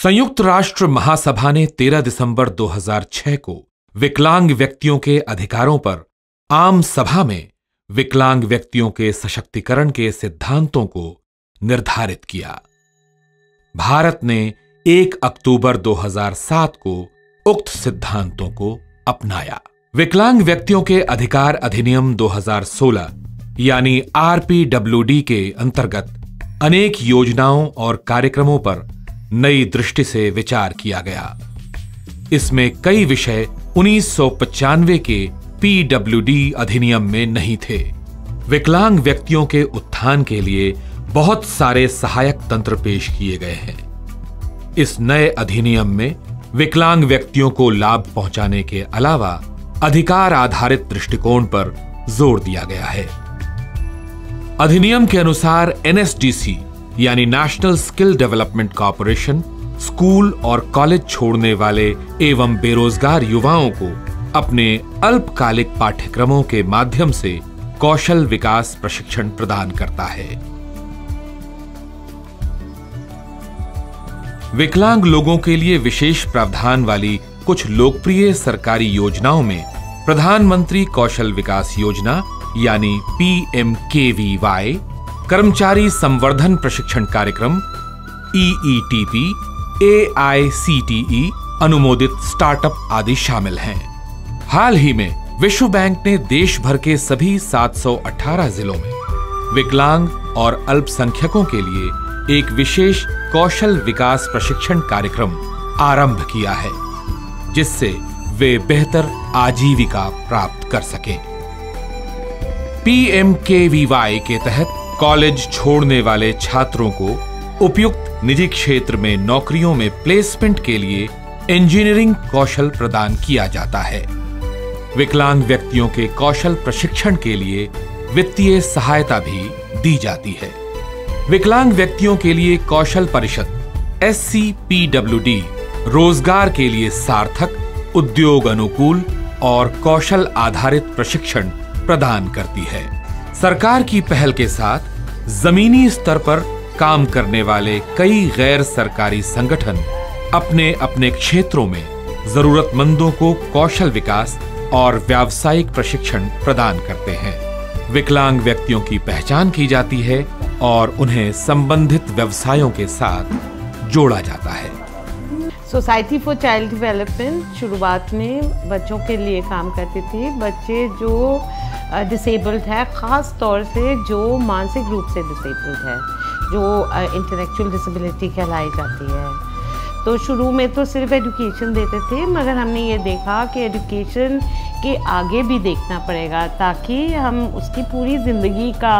संयुक्त राष्ट्र महासभा ने 13 दिसंबर 2006 को विकलांग व्यक्तियों के अधिकारों पर आम सभा में विकलांग व्यक्तियों के सशक्तिकरण के सिद्धांतों को निर्धारित किया। भारत ने 1 अक्टूबर 2007 को उक्त सिद्धांतों को अपनाया। विकलांग व्यक्तियों के अधिकार अधिनियम 2016 यानी RPWD के अंतर्गत अनेक योजनाओं और कार्यक्रमों पर नई दृष्टि से विचार किया गया। इसमें कई विषय 1995 के PWD अधिनियम में नहीं थे। विकलांग व्यक्तियों के उत्थान के लिए बहुत सारे सहायक तंत्र पेश किए गए हैं। इस नए अधिनियम में विकलांग व्यक्तियों को लाभ पहुंचाने के अलावा अधिकार आधारित दृष्टिकोण पर जोर दिया गया है। अधिनियम के अनुसार NSDC यानी national skill development corporation school और कॉलेज छोड़ने वाले एवं बेरोजगार युवाओं को अपने अल्पकालिक पाठ्यक्रमों के माध्यम से कौशल विकास प्रशिक्षण प्रदान करता है। विकलांग लोगों के लिए विशेष प्रावधान वाली कुछ लोकप्रिय सरकारी योजनाओं में प्रधानमंत्री कौशल विकास योजना यानी PMKVY, कर्मचारी संवर्धन प्रशिक्षण कार्यक्रम EETP, AICTE अनुमोदित स्टार्टअप आदि शामिल हैं। हाल ही में विश्व बैंक ने देश भर के सभी 718 जिलों में विकलांग और अल्पसंख्यकों के लिए एक विशेष कौशल विकास प्रशिक्षण कार्यक्रम आरंभ किया है, जिससे वे बेहतर आजीविका प्राप्त कर सकें। PMKVY के तहत कॉलेज छोड़ने वाले छात्रों को उपयुक्त निजी क्षेत्र में नौकरियों में प्लेसमेंट के लिए इंजीनियरिंग कौशल प्रदान किया जाता है। विकलांग व्यक्तियों के कौशल प्रशिक्षण के लिए वित्तीय सहायता भी दी जाती है। विकलांग व्यक्तियों के लिए कौशल परिषद SCPWD रोजगार के लिए सार्थक, उद्योग अनुकूल और कौशल आधारित प्रशिक्षण प्रदान करती है। सरकार की पहल के साथ जमीनी स्तर पर काम करने वाले कई गैर सरकारी संगठन अपने अपने क्षेत्रों में जरूरतमंदों को कौशल विकास और व्यावसायिक प्रशिक्षण प्रदान करते हैं। विकलांग व्यक्तियों की पहचान की जाती है और उन्हें संबंधित व्यवसायों के साथ जोड़ा जाता है। सोसाइटी फॉर चाइल्ड डेवलपमेंट शुरुआत में बच्चों के लिए काम करती थी। बच्चे जो डिसेबल्ड है, ख़ास तौर से जो मानसिक रूप से डिसेबल्ड है, जो इंटेलेक्चुअल डिसेबिलिटी कहलाई जाती है। तो शुरू में तो सिर्फ एजुकेशन देते थे, मगर हमने ये देखा कि एजुकेशन के आगे भी देखना पड़ेगा ताकि हम उसकी पूरी ज़िंदगी का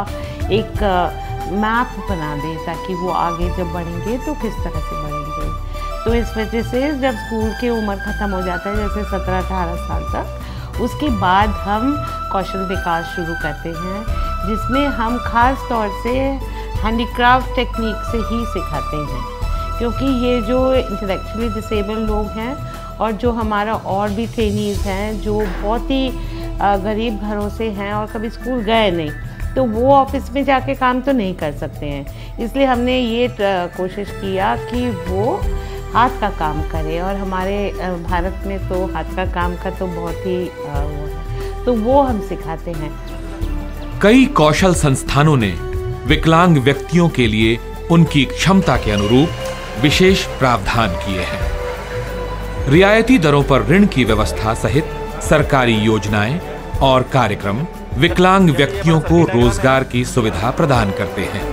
एक मैप बना दें, ताकि वो आगे जब बढ़ेंगे तो किस तरह से बढ़ेंगे। तो इस वजह से जब स्कूल की उम्र ख़त्म हो जाता है, जैसे 17-18 साल तक, उसके बाद हम कौशल विकास शुरू करते हैं, जिसमें हम ख़ास तौर से हैंडीक्राफ्ट टेक्निक से ही सिखाते हैं। क्योंकि ये जो इंटेलेक्चुअली डिसेबल लोग हैं और जो हमारा और भी ट्रेनीज़ हैं जो बहुत ही गरीब घरों से हैं और कभी स्कूल गए नहीं, तो वो ऑफिस में जाके काम तो नहीं कर सकते हैं। इसलिए हमने ये कोशिश किया कि वो हाथ का काम करे, और हमारे भारत में तो हाथ का काम का तो बहुत ही वो है, तो वो हम सिखाते हैं। कई कौशल संस्थानों ने विकलांग व्यक्तियों के लिए उनकी क्षमता के अनुरूप विशेष प्रावधान किए हैं। रियायती दरों पर ऋण की व्यवस्था सहित सरकारी योजनाएं और कार्यक्रम विकलांग व्यक्तियों को रोजगार की सुविधा प्रदान करते हैं।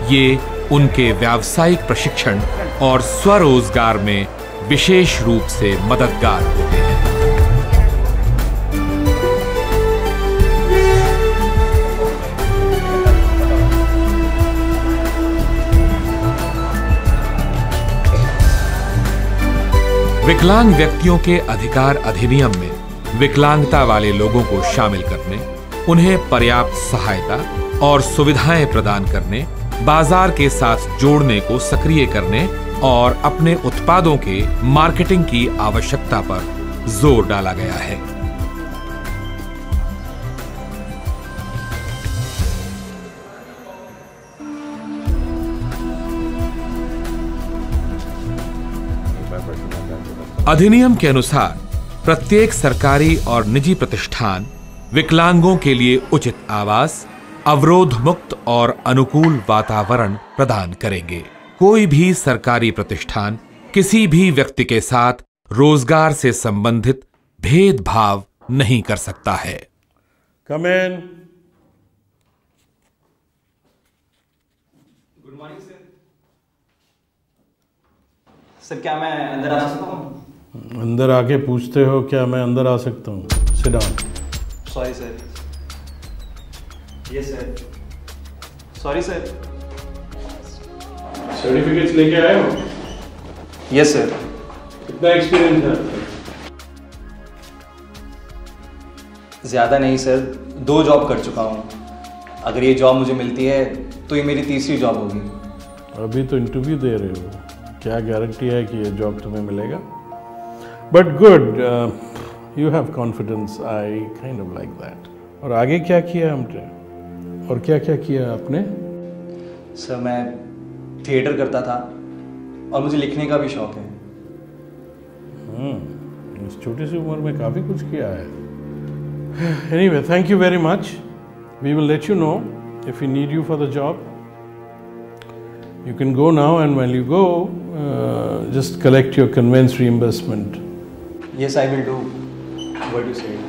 ये उनके व्यावसायिक प्रशिक्षण और स्वरोजगार में विशेष रूप से मददगार होते हैं। विकलांग व्यक्तियों के अधिकार अधिनियम में विकलांगता वाले लोगों को शामिल करने, उन्हें पर्याप्त सहायता और सुविधाएं प्रदान करने, बाजार के साथ जोड़ने को सक्रिय करने और अपने उत्पादों के मार्केटिंग की आवश्यकता पर जोर डाला गया है। अधिनियम के अनुसार प्रत्येक सरकारी और निजी प्रतिष्ठान विकलांगों के लिए उचित आवास, अवरोध मुक्त और अनुकूल वातावरण प्रदान करेंगे। कोई भी सरकारी प्रतिष्ठान किसी भी व्यक्ति के साथ रोजगार से संबंधित भेदभाव नहीं कर सकता है। Come in. Good morning sir. Sir क्या मैं अंदर आ सकता हूँ? अंदर आके पूछते हो क्या मैं अंदर आ सकता हूँ? Sit down. Sorry sir. Yes sir. Sorry sir. Certificates लेके आए हो? Yes sir. कितना एक्सपीरियंस है? ज़्यादा नहीं सर, 2 जॉब कर चुका हूँ। अगर ये जॉब मुझे मिलती है तो ये मेरी तीसरी जॉब होगी। अभी तो इंटरव्यू दे रहे हो, क्या गारंटी है कि ये जॉब तुम्हें मिलेगा? But good, you have confidence, I kind of like that. और आगे क्या किया हमने, और क्या क्या किया आपने? सर मैं थिएटर करता था और मुझे लिखने का भी शौक है। इस छोटी सी उम्र में काफ़ी कुछ किया है। Anyway, thank you very much. We will let you know if we need you for the job. You can go now, and when you go, just collect your conveyance reimbursement. Yes, I will do what you said.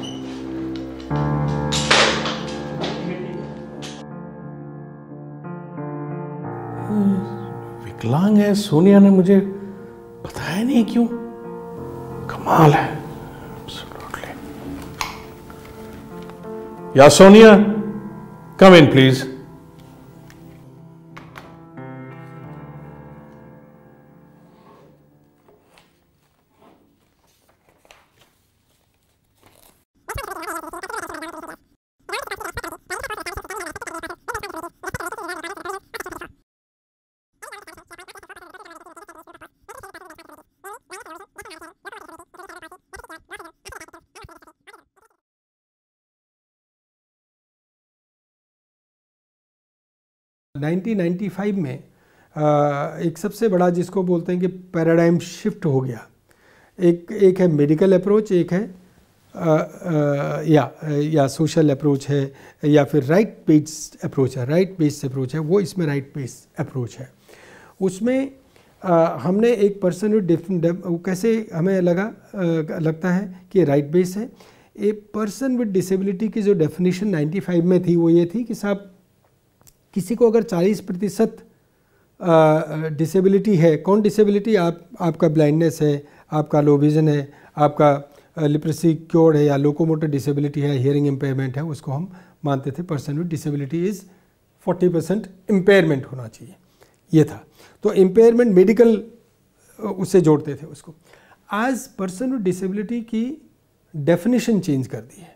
विकलांग है, सोनिया ने मुझे बताया नहीं, क्यों? कमाल है। Yeah, Sonia, come in, please. Nineteen 1995 में एक सबसे बड़ा जिसको बोलते हैं कि पैराडाइम शिफ्ट हो गया। एक है मेडिकल अप्रोच, एक है या सोशल अप्रोच है, या फिर राइट बेस्ड अप्रोच है। राइट बेस्ड अप्रोच है वो, इसमें राइट बेस्ड अप्रोच है। उसमें हमने एक पर्सन विद कैसे हमें लगता है कि राइट बेस है। ए पर्सन विद डिसेबिलिटी की जो डेफिनेशन 95 में थी वो ये थी कि साहब किसी को अगर 40% डिसेबिलिटी है, कौन डिसेबिलिटी? आपका ब्लाइंडनेस है, आपका लो विजन है, आपका लिप्रेसी क्योर्ड है, या लोकोमोटर डिसेबिलिटी है, हियरिंग इम्पेयरमेंट है, उसको हम मानते the person with disability is 40% impairment होना चाहिए, ये था। तो इम्पेयरमेंट मेडिकल उससे जोड़ते थे उसको। आज पर्सन विद डिसेबिलिटी की डेफिनेशन चेंज कर दी है,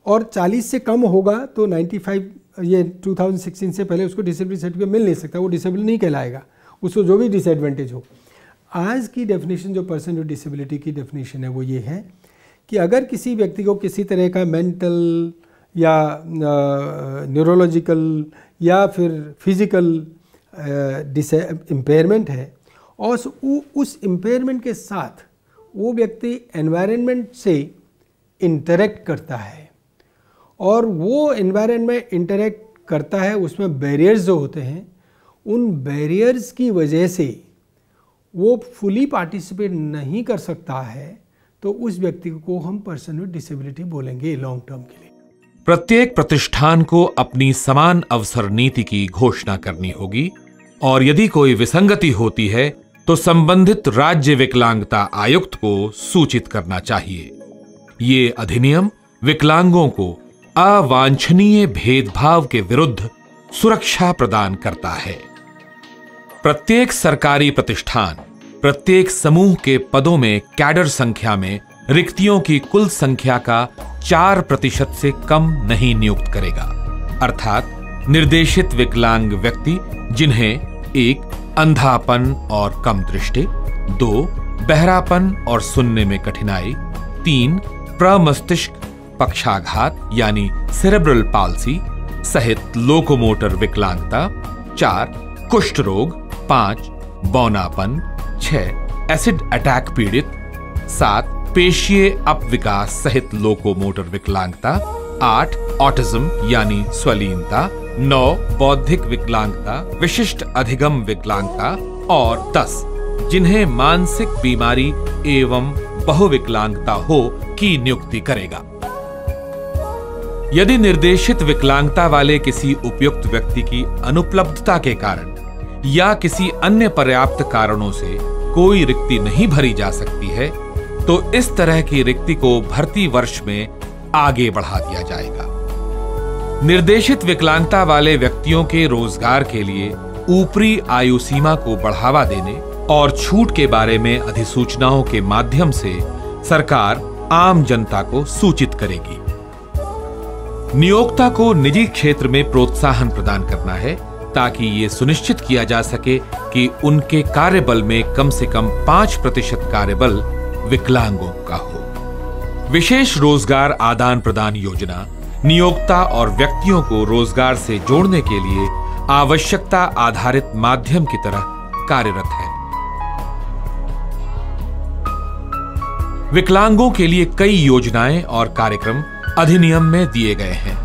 और 40 से कम होगा तो 95 ये 2016 से पहले उसको डिसेबिलिटी सर्टिफिकेट मिल नहीं सकता, वो डिसेबल नहीं कहलाएगा, उसको जो भी डिसएडवांटेज हो। आज की डेफिनेशन जो पर्सन विद डिसेबिलिटी की डेफिनेशन है वो ये है कि अगर किसी व्यक्ति को किसी तरह का मेंटल या न्यूरोलॉजिकल या फिर फिजिकल इम्पेयरमेंट है, और उस इम्पेयरमेंट के साथ वो व्यक्ति एनवायरनमेंट से इंटरेक्ट करता है, और वो एनवायरनमेंट इंटरेक्ट करता है, उसमें बैरियर्स जो होते हैं, उन बैरियर्स की वजह से वो फुली पार्टिसिपेट नहीं कर सकता है, तो उस व्यक्ति को हम पर्सन विद डिसेबिलिटी बोलेंगे लॉन्ग टर्म के लिए। प्रत्येक प्रतिष्ठान को अपनी समान अवसर नीति की घोषणा करनी होगी, और यदि कोई विसंगति होती है तो संबंधित राज्य विकलांगता आयुक्त को सूचित करना चाहिए। ये अधिनियम विकलांगों को अवांछनीय भेदभाव के विरुद्ध सुरक्षा प्रदान करता है। प्रत्येक सरकारी प्रतिष्ठान प्रत्येक समूह के पदों में कैडर संख्या में रिक्तियों की कुल संख्या का 4% से कम नहीं नियुक्त करेगा। अर्थात निर्देशित विकलांग व्यक्ति जिन्हें 1 अंधापन और कम दृष्टि, 2 बहरापन और सुनने में कठिनाई, 3 प्रमस्तिष्क पक्षाघात यानी सेरेब्रल पाल्सी सहित लोकोमोटर विकलांगता, 4 कुष्ठ रोग, 5 बौनापन, 6 एसिड अटैक पीड़ित, 7 पेशीय अपविकास सहित लोकोमोटर विकलांगता, 8 ऑटिज्म यानी स्वलीनता, 9 बौद्धिक विकलांगता, विशिष्ट अधिगम विकलांगता और 10 जिन्हें मानसिक बीमारी एवं बहुविकलांगता हो की नियुक्ति करेगा। यदि निर्देशित विकलांगता वाले किसी उपयुक्त व्यक्ति की अनुपलब्धता के कारण या किसी अन्य पर्याप्त कारणों से कोई रिक्ति नहीं भरी जा सकती है, तो इस तरह की रिक्ति को भर्ती वर्ष में आगे बढ़ा दिया जाएगा। निर्देशित विकलांगता वाले व्यक्तियों के रोजगार के लिए ऊपरी आयु सीमा को बढ़ावा देने और छूट के बारे में अधिसूचनाओं के माध्यम से सरकार आम जनता को सूचित करेगी। नियोक्ता को निजी क्षेत्र में प्रोत्साहन प्रदान करना है ताकि ये सुनिश्चित किया जा सके कि उनके कार्यबल में कम से कम 5% कार्यबल विकलांगों का हो। विशेष रोजगार आदान प्रदान योजना नियोक्ता और व्यक्तियों को रोजगार से जोड़ने के लिए आवश्यकता आधारित माध्यम की तरह कार्यरत है। विकलांगों के लिए कई योजनाएं और कार्यक्रम अधिनियम में दिए गए हैं,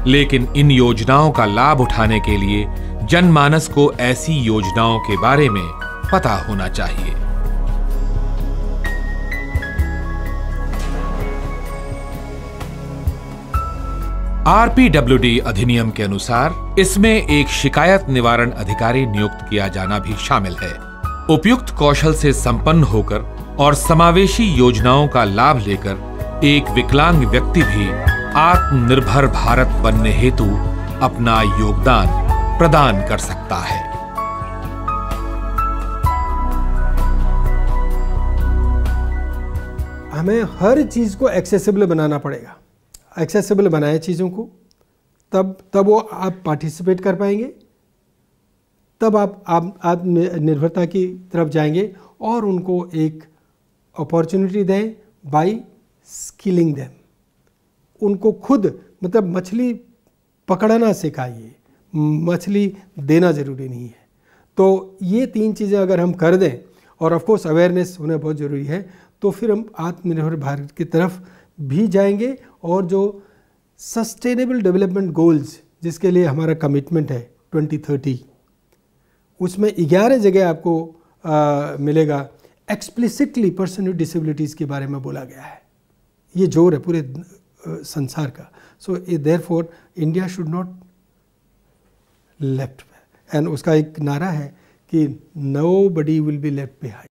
लेकिन इन योजनाओं का लाभ उठाने के लिए जनमानस को ऐसी योजनाओं के बारे में पता होना चाहिए। आरपीडब्ल्यूडी अधिनियम के अनुसार इसमें एक शिकायत निवारण अधिकारी नियुक्त किया जाना भी शामिल है। उपयुक्त कौशल से संपन्न होकर और समावेशी योजनाओं का लाभ लेकर एक विकलांग व्यक्ति भी आत्मनिर्भर भारत बनने हेतु अपना योगदान प्रदान कर सकता है। हमें हर चीज को एक्सेसिबल बनाना पड़ेगा। एक्सेसिबल बनाए चीजों को, तब वो आप पार्टिसिपेट कर पाएंगे, तब आप आत्मनिर्भरता की तरफ जाएंगे और उनको एक अपॉर्चुनिटी दें बाय स्किलिंग देम। उनको खुद मतलब मछली पकड़ना सिखाइए, मछली देना ज़रूरी नहीं है। तो ये 3 चीज़ें अगर हम कर दें और ऑफ कोर्स अवेयरनेस होना बहुत ज़रूरी है, तो फिर हम आत्मनिर्भर भारत की तरफ भी जाएंगे। और जो सस्टेनेबल डेवलपमेंट गोल्स जिसके लिए हमारा कमिटमेंट है 2030, उसमें 11 जगह आपको मिलेगा एक्सप्लिसिटली पर्सन विद डिसेबिलिटीज़ के बारे में बोला गया है। ये जोर है पूरे संसार का। So therefore India should not left, and उसका एक नारा है कि nobody will be left behind.